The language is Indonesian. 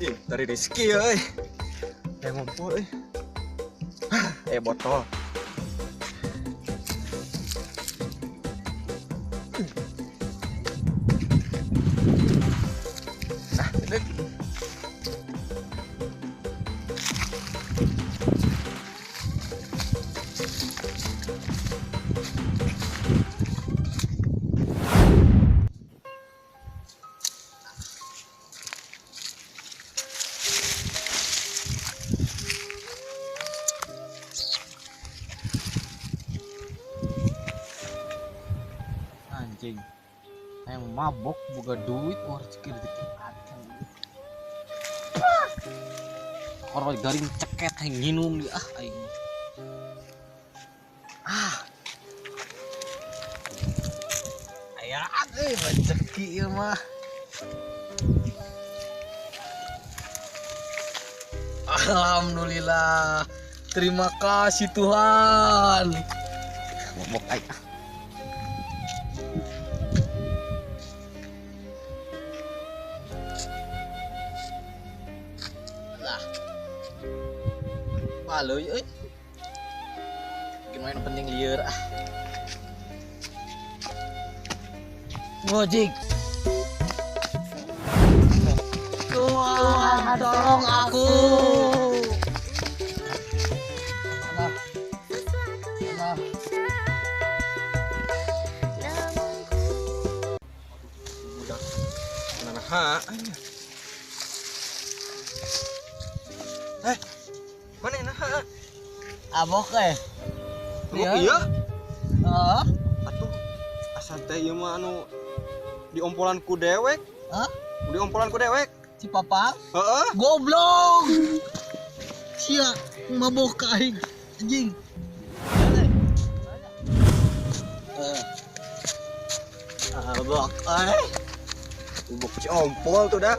Ih, dari Rizky euy. Yang ngumpul euy. Botol. Nah, dek. Anjing yang mabok boga duit rezeki rezeki akan kalau garing ceket yang nginum di aing aya rezeki ieu mah. Alhamdulillah, terima kasih Tuhan. Mabok aing Baloy euy. Gimana penting lieur Ngojek. Tuhan, tolong aku. Alah. Udah. Nah, mana nah? Abok Iya. Heeh. Atuh asal teh ieu mah anu diompolan ku dewek. Hah? Diompolan ku dewek. Si Papa? Heeh. Goblok. Sia mabok ka aing. Anjing. Abok Ubuk si ompol tuh dah.